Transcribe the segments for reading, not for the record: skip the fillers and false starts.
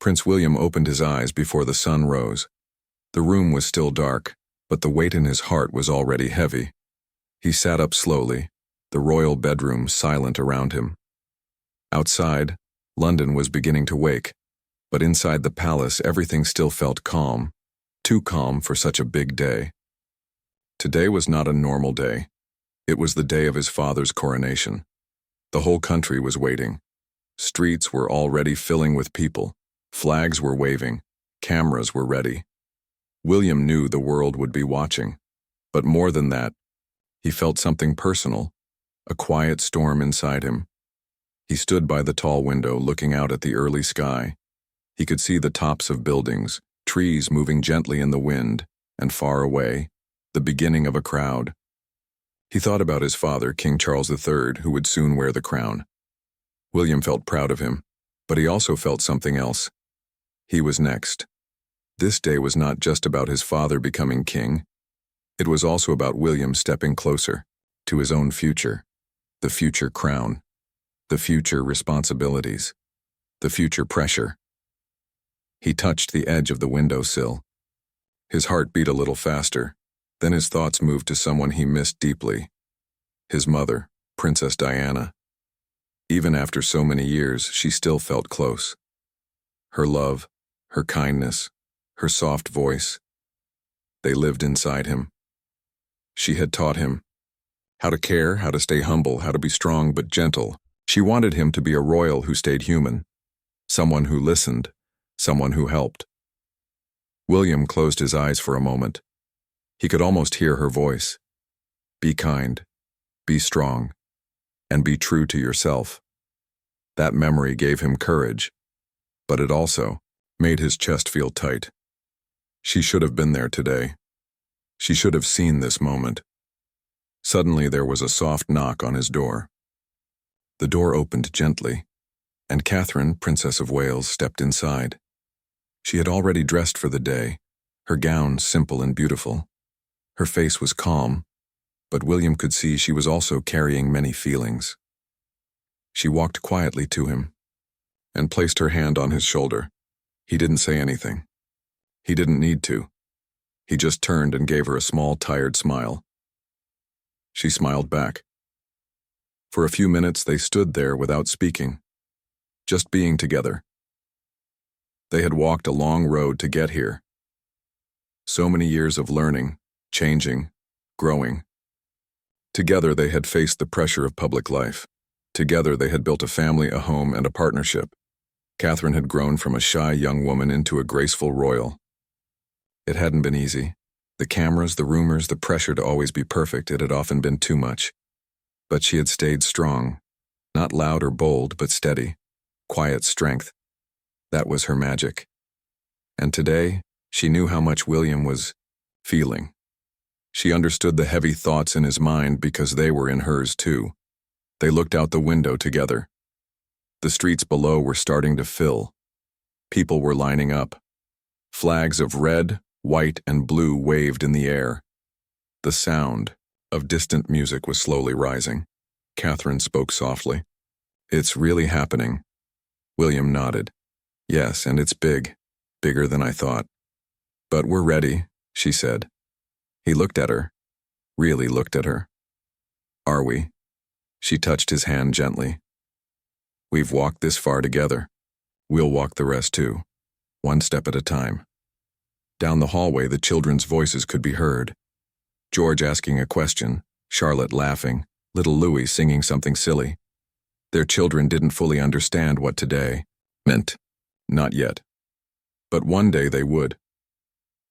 Prince William opened his eyes before the sun rose. The room was still dark, but the weight in his heart was already heavy. He sat up slowly, the royal bedroom silent around him. Outside, London was beginning to wake, but inside the palace everything still felt calm, too calm for such a big day. Today was not a normal day. It was the day of his father's coronation. The whole country was waiting. Streets were already filling with people. Flags were waving. Cameras were ready. William knew the world would be watching. But more than that, he felt something personal, a quiet storm inside him. He stood by the tall window looking out at the early sky. He could see the tops of buildings, trees moving gently in the wind, and far away, the beginning of a crowd. He thought about his father, King Charles III, who would soon wear the crown. William felt proud of him, but he also felt something else. He was next. This day was not just about his father becoming king. It was also about William stepping closer to his own future, the future crown, the future responsibilities, the future pressure. He touched the edge of the windowsill. His heart beat a little faster. Then his thoughts moved to someone he missed deeply. His mother, Princess Diana. Even after so many years, she still felt close. Her love, her kindness, her soft voice, they lived inside him. She had taught him how to care, how to stay humble, how to be strong but gentle. She wanted him to be a royal who stayed human, someone who listened, someone who helped. William closed his eyes for a moment. He could almost hear her voice. Be kind, be strong, and be true to yourself. That memory gave him courage, but it also made his chest feel tight. She should have been there today. She should have seen this moment. Suddenly there was a soft knock on his door. The door opened gently, and Catherine, Princess of Wales, stepped inside. She had already dressed for the day, her gown simple and beautiful. Her face was calm, but William could see she was also carrying many feelings. She walked quietly to him and placed her hand on his shoulder. He didn't say anything. He didn't need to. He just turned and gave her a small, tired smile. She smiled back. For a few minutes they stood there without speaking, just being together. They had walked a long road to get here. So many years of learning, changing, growing. Together they had faced the pressure of public life. Together they had built a family, a home, and a partnership. Catherine had grown from a shy young woman into a graceful royal. It hadn't been easy. The cameras, the rumors, the pressure to always be perfect, it had often been too much. But she had stayed strong, not loud or bold, but steady, quiet strength. That was her magic. And today, she knew how much William was feeling. She understood the heavy thoughts in his mind because they were in hers too. They looked out the window together. The streets below were starting to fill. People were lining up. Flags of red, white, and blue waved in the air. The sound of distant music was slowly rising. Catherine spoke softly. It's really happening. William nodded. Yes, and it's big, bigger than I thought. But we're ready, she said. He looked at her, really looked at her. Are we? She touched his hand gently. We've walked this far together. We'll walk the rest too, one step at a time. Down the hallway, the children's voices could be heard. George asking a question, Charlotte laughing, little Louis singing something silly. Their children didn't fully understand what today meant. Not yet. But one day they would.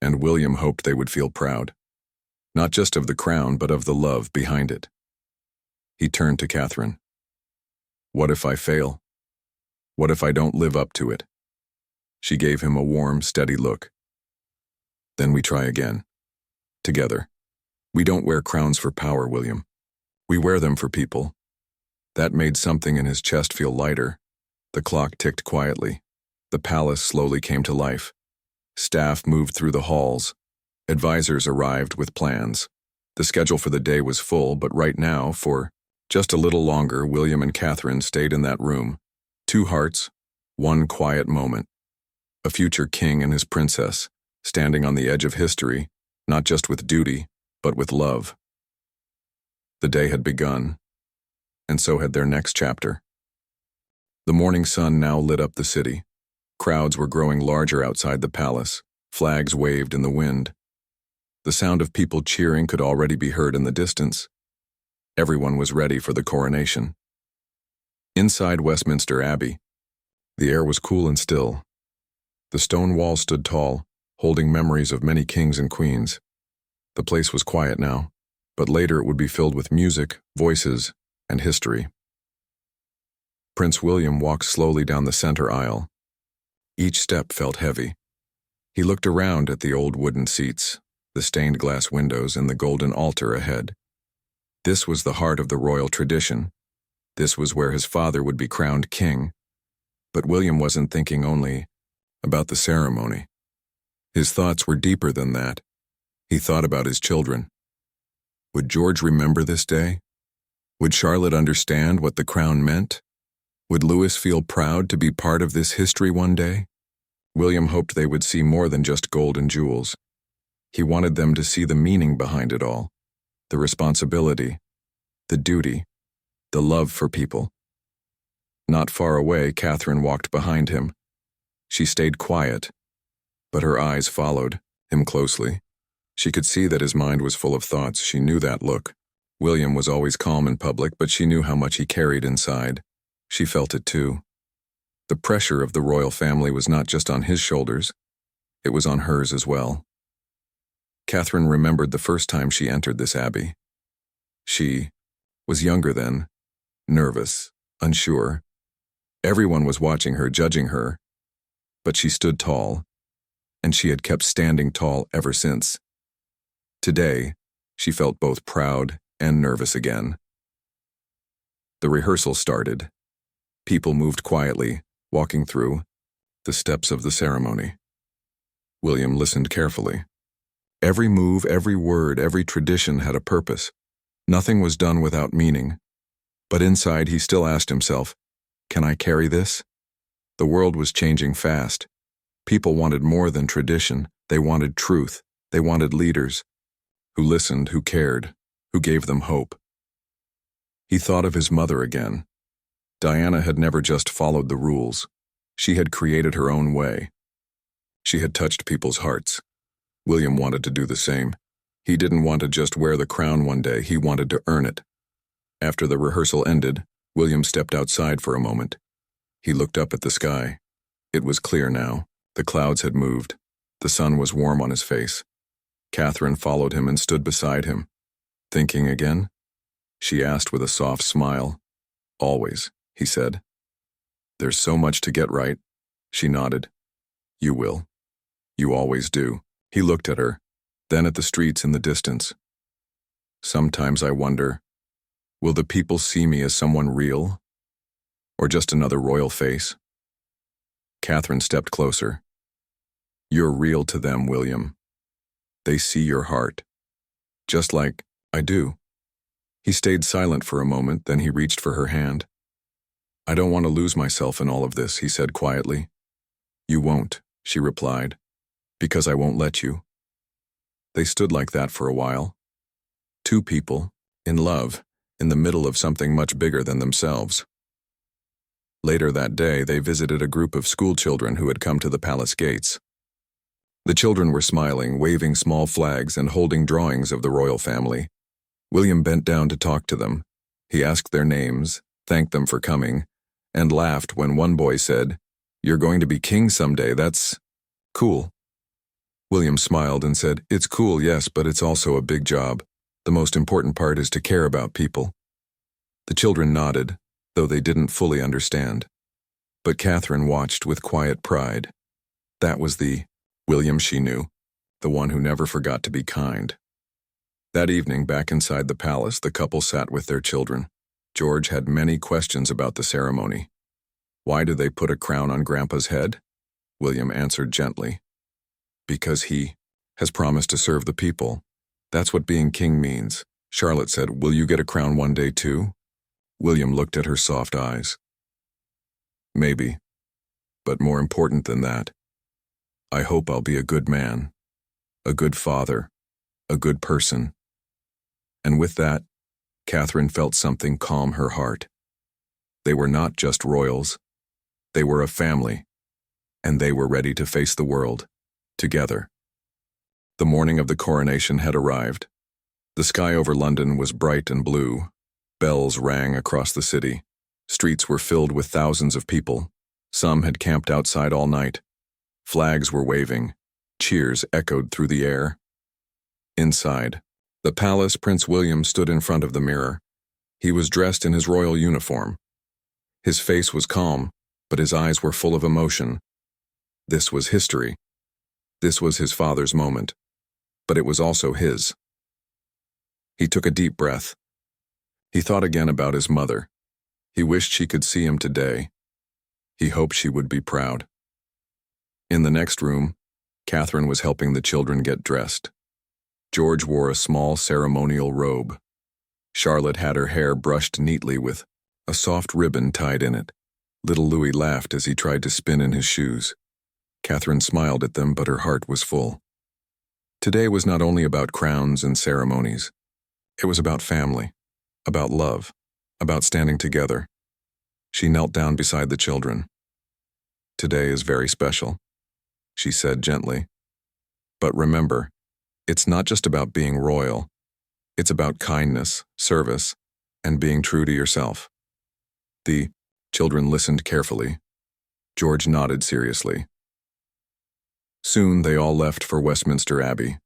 And William hoped they would feel proud. Not just of the crown, but of the love behind it. He turned to Catherine. What if I fail? What if I don't live up to it? She gave him a warm, steady look. Then we try again. Together. We don't wear crowns for power, William. We wear them for people. That made something in his chest feel lighter. The clock ticked quietly. The palace slowly came to life. Staff moved through the halls. Advisors arrived with plans. The schedule for the day was full, but right now, for just a little longer, William and Catherine stayed in that room. Two hearts, one quiet moment. a future king and his princess, standing on the edge of history, not just with duty, but with love. The day had begun, and so had their next chapter. The morning sun now lit up the city. Crowds were growing larger outside the palace. Flags waved in the wind. The sound of people cheering could already be heard in the distance. Everyone was ready for the coronation. Inside Westminster Abbey, the air was cool and still. The stone wall stood tall, holding memories of many kings and queens. The place was quiet now, but later it would be filled with music, voices, and history. Prince William walked slowly down the center aisle. Each step felt heavy. He looked around at the old wooden seats, the stained glass windows, and the golden altar ahead. This was the heart of the royal tradition. This was where his father would be crowned king. But William wasn't thinking only about the ceremony. His thoughts were deeper than that. He thought about his children. Would George remember this day? Would Charlotte understand what the crown meant? Would Louis feel proud to be part of this history one day? William hoped they would see more than just gold and jewels. He wanted them to see the meaning behind it all, the responsibility, the duty, the love for people. Not far away, Catherine walked behind him. She stayed quiet, but her eyes followed him closely. She could see that his mind was full of thoughts. She knew that look. William was always calm in public, but she knew how much he carried inside. She felt it too. The pressure of the royal family was not just on his shoulders, it was on hers as well. Catherine remembered the first time she entered this abbey. She was younger then, nervous, unsure. Everyone was watching her, judging her, but she stood tall, and she had kept standing tall ever since. Today, she felt both proud and nervous again. The rehearsal started. People moved quietly, walking through the steps of the ceremony. William listened carefully. Every move, every word, every tradition had a purpose. Nothing was done without meaning. But inside he still asked himself, can I carry this? The world was changing fast. People wanted more than tradition. They wanted truth. They wanted leaders who listened, who cared, who gave them hope. He thought of his mother again. Diana had never just followed the rules. She had created her own way. She had touched people's hearts. William wanted to do the same. He didn't want to just wear the crown one day, he wanted to earn it. After the rehearsal ended, William stepped outside for a moment. He looked up at the sky. It was clear now. The clouds had moved. The sun was warm on his face. Catherine followed him and stood beside him. Thinking again? She asked with a soft smile. Always, he said. There's so much to get right. She nodded. You will. You always do. He looked at her, then at the streets in the distance. Sometimes I wonder, will the people see me as someone real? Or just another royal face? Catherine stepped closer. You're real to them, William. They see your heart. Just like I do. He stayed silent for a moment, then he reached for her hand. I don't want to lose myself in all of this, he said quietly. You won't, she replied, because I won't let you. They stood like that for a while. Two people, in love, in the middle of something much bigger than themselves. Later that day, they visited a group of schoolchildren who had come to the palace gates. The children were smiling, waving small flags and holding drawings of the royal family. William bent down to talk to them. He asked their names, thanked them for coming, and laughed when one boy said, You're going to be king someday, that's cool. William smiled and said, It's cool, yes, but it's also a big job. The most important part is to care about people. The children nodded, though they didn't fully understand. But Catherine watched with quiet pride. That was the William she knew, the one who never forgot to be kind. That evening, back inside the palace, the couple sat with their children. George had many questions about the ceremony. Why do they put a crown on Grandpa's head? William answered gently. Because he has promised to serve the people. That's what being king means. Charlotte said, Will you get a crown one day too? William looked at her soft eyes. Maybe. But more important than that, I hope I'll be a good man, a good father, a good person. And with that, Catherine felt something calm her heart. They were not just royals. They were a family, and they were ready to face the world, together. The morning of the coronation had arrived. The sky over London was bright and blue. Bells rang across the city. Streets were filled with thousands of people. Some had camped outside all night. Flags were waving. Cheers echoed through the air. Inside the palace, Prince William stood in front of the mirror. He was dressed in his royal uniform. His face was calm, but his eyes were full of emotion. This was history. This was his father's moment, but it was also his. He took a deep breath. He thought again about his mother. He wished she could see him today. He hoped she would be proud. In the next room, Catherine was helping the children get dressed. George wore a small ceremonial robe. Charlotte had her hair brushed neatly with a soft ribbon tied in it. Little Louis laughed as he tried to spin in his shoes. Catherine smiled at them, but her heart was full. Today was not only about crowns and ceremonies. It was about family, about love, about standing together. She knelt down beside the children. Today is very special, she said gently. But remember, it's not just about being royal. It's about kindness, service, and being true to yourself. The children listened carefully. George nodded seriously. Soon they all left for Westminster Abbey.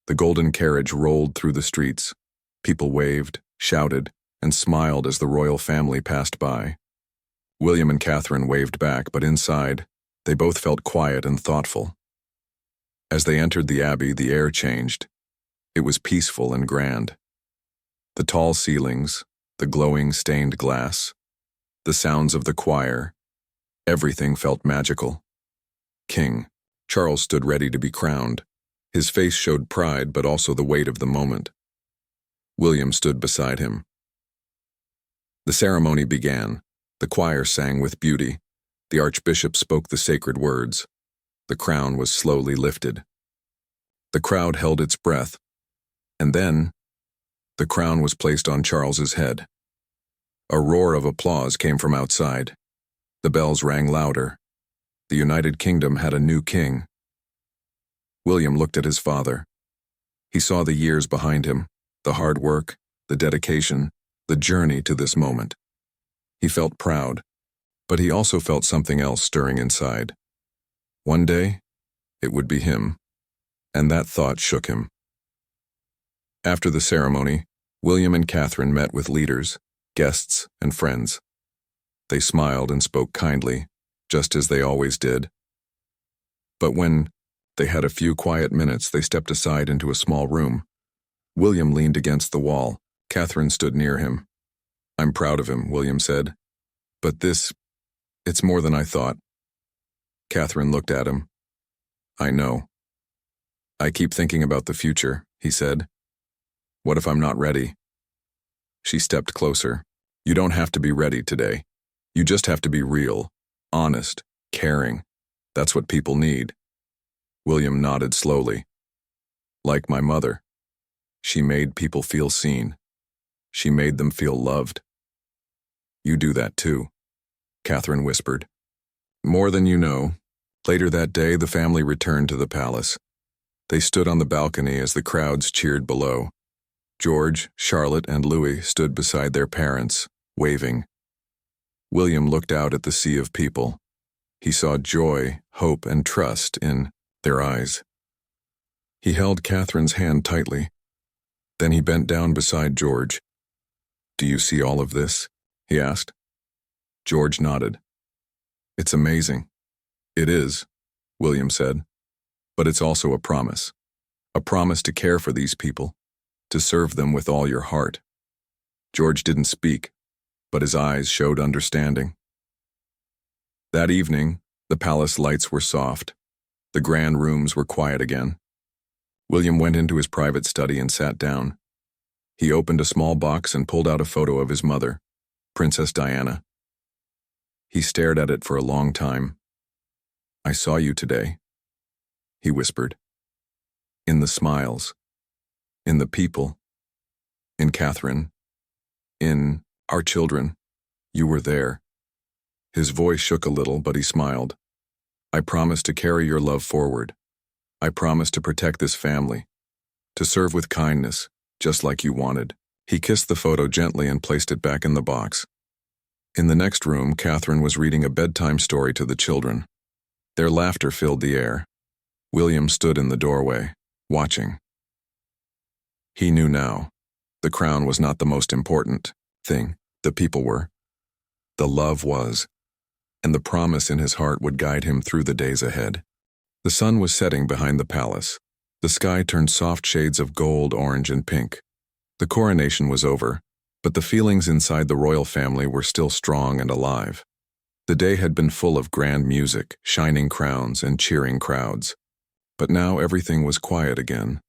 The golden carriage rolled through the streets. People waved, shouted, and smiled as the royal family passed by. William and Catherine waved back, but inside, they both felt quiet and thoughtful. As they entered the abbey, the air changed. It was peaceful and grand. The tall ceilings, the glowing stained glass, the sounds of the choir, everything felt magical. King Charles stood ready to be crowned. His face showed pride, but also the weight of the moment. William stood beside him. The ceremony began. The choir sang with beauty. The archbishop spoke the sacred words. The crown was slowly lifted. The crowd held its breath, and then the crown was placed on Charles's head. A roar of applause came from outside. The bells rang louder. The United Kingdom had a new king. William looked at his father. He saw the years behind him, the hard work, the dedication, the journey to this moment. He felt proud, but he also felt something else stirring inside. One day, it would be him, and that thought shook him. After the ceremony, William and Catherine met with leaders, guests, and friends. They smiled and spoke kindly, just as they always did. But when they had a few quiet minutes, they stepped aside into a small room. William leaned against the wall. Catherine stood near him. "I'm proud of him," William said. "But it's more than I thought." Catherine looked at him. "I know. I keep thinking about the future," he said. "What if I'm not ready?" She stepped closer. "You don't have to be ready today. You just have to be real, honest, caring. That's what people need." William nodded slowly. "Like my mother. She made people feel seen. She made them feel loved." "You do that too," Catherine whispered. "More than you know." Later that day, the family returned to the palace. They stood on the balcony as the crowds cheered below. George, Charlotte, and Louis stood beside their parents, waving. William looked out at the sea of people. He saw joy, hope, and trust in their eyes. He held Catherine's hand tightly. Then he bent down beside George. "Do you see all of this?" he asked. George nodded. "It's amazing." "It is," William said. "But it's also a promise to care for these people, to serve them with all your heart." George didn't speak, but his eyes showed understanding. That evening, the palace lights were soft. The grand rooms were quiet again. William went into his private study and sat down. He opened a small box and pulled out a photo of his mother, Princess Diana. He stared at it for a long time. "I saw you today," he whispered. In the smiles. In the people. In Catherine. In our children. You were there. His voice shook a little, but he smiled. I promise to carry your love forward. I promise to protect this family. To serve with kindness, just like you wanted. He kissed the photo gently and placed it back in the box. In the next room, Catherine was reading a bedtime story to the children. Their laughter filled the air. William stood in the doorway, watching. He knew now. The crown was not the most important thing. The people were. The love was. And the promise in his heart would guide him through the days ahead. The sun was setting behind the palace. The sky turned soft shades of gold, orange, and pink. The coronation was over, but the feelings inside the royal family were still strong and alive. The day had been full of grand music, shining crowns, and cheering crowds. But now everything was quiet again.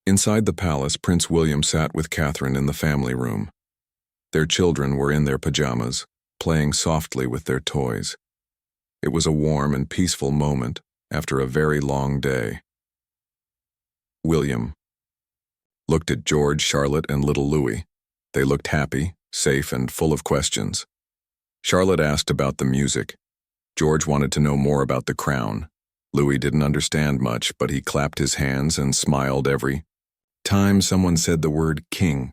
Inside the palace, Prince William sat with Catherine in the family room. Their children were in their pajamas, playing softly with their toys. It was a warm and peaceful moment after a very long day. William looked at George, Charlotte, and little Louis. They looked happy, safe, and full of questions. Charlotte asked about the music. George wanted to know more about the crown. Louis didn't understand much, but he clapped his hands and smiled every time someone said the word king.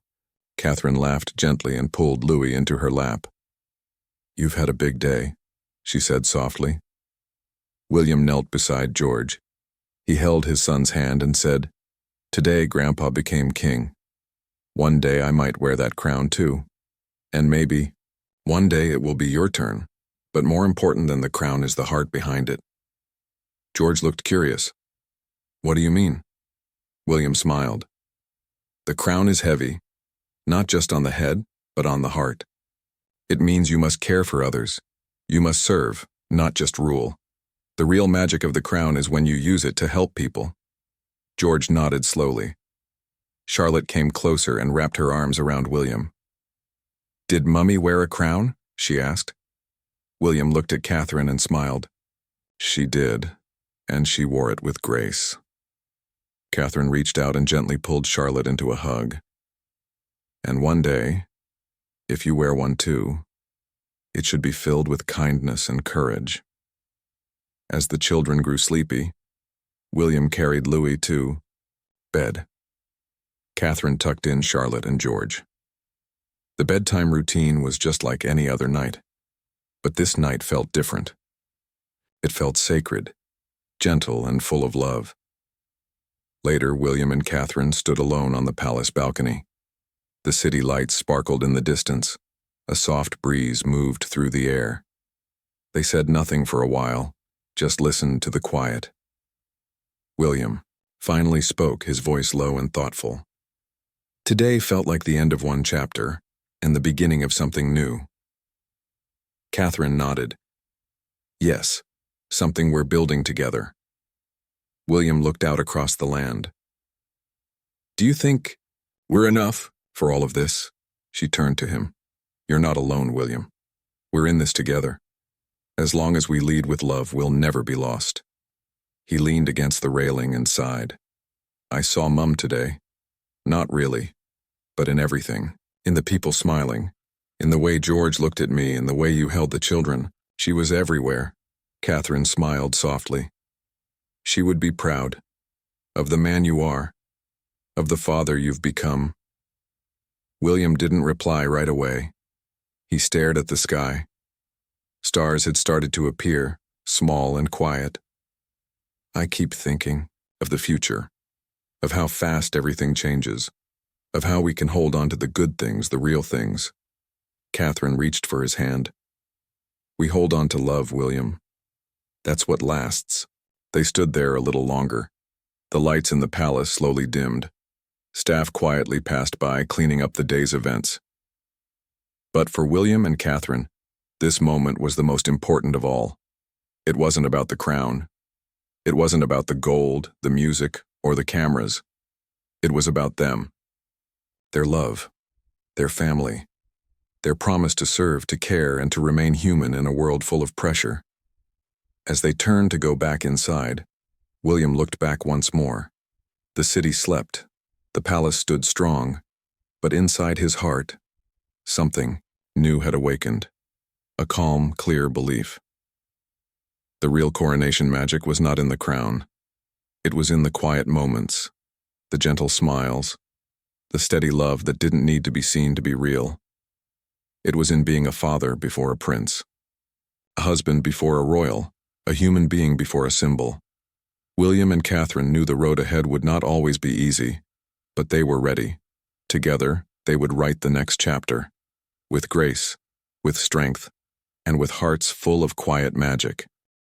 Catherine laughed gently and pulled Louis into her lap. You've had a big day, she said softly. William knelt beside George. He held his son's hand and said, Today, Grandpa became king. One day I might wear that crown too. And maybe, one day it will be your turn. But more important than the crown is the heart behind it. George looked curious. What do you mean? William smiled. The crown is heavy, not just on the head, but on the heart. It means you must care for others. You must serve, not just rule. The real magic of the crown is when you use it to help people. George nodded slowly. Charlotte came closer and wrapped her arms around William. Did Mummy wear a crown? She asked. William looked at Catherine and smiled. She did, and she wore it with grace. Catherine reached out and gently pulled Charlotte into a hug. And one day, if you wear one too, it should be filled with kindness and courage. As the children grew sleepy, William carried Louis to bed. Catherine tucked in Charlotte and George. The bedtime routine was just like any other night, but this night felt different. It felt sacred, gentle, and full of love. Later, William and Catherine stood alone on the palace balcony. The city lights sparkled in the distance. A soft breeze moved through the air. They said nothing for a while, just listened to the quiet. William finally spoke, his voice low and thoughtful. Today felt like the end of one chapter and the beginning of something new. Catherine nodded. Yes, something we're building together. William looked out across the land. Do you think we're enough for all of this? She turned to him. You're not alone, William. We're in this together. As long as we lead with love, we'll never be lost. He leaned against the railing and sighed. I saw Mum today. Not really, but in everything. In the people smiling. In the way George looked at me, in the way you held the children. She was everywhere. Catherine smiled softly. She would be proud. Of the man you are. Of the father you've become. William didn't reply right away. He stared at the sky. Stars had started to appear, small and quiet. I keep thinking of the future, of how fast everything changes, of how we can hold on to the good things, the real things. Catherine reached for his hand. We hold on to love, William. That's what lasts. They stood there a little longer. The lights in the palace slowly dimmed. Staff quietly passed by, cleaning up the day's events. But for William and Catherine, this moment was the most important of all. It wasn't about the crown. It wasn't about the gold, the music, or the cameras. It was about them. Their love. Their family. Their promise to serve, to care, and to remain human in a world full of pressure. As they turned to go back inside, William looked back once more. The city slept. The palace stood strong. But inside his heart, something new had awakened. A calm, clear belief. The real coronation magic was not in the crown. It was in the quiet moments, the gentle smiles, the steady love that didn't need to be seen to be real. It was in being a father before a prince, a husband before a royal, a human being before a symbol. William and Catherine knew the road ahead would not always be easy, but they were ready. Together, they would write the next chapter, with grace, with strength, and with hearts full of quiet magic.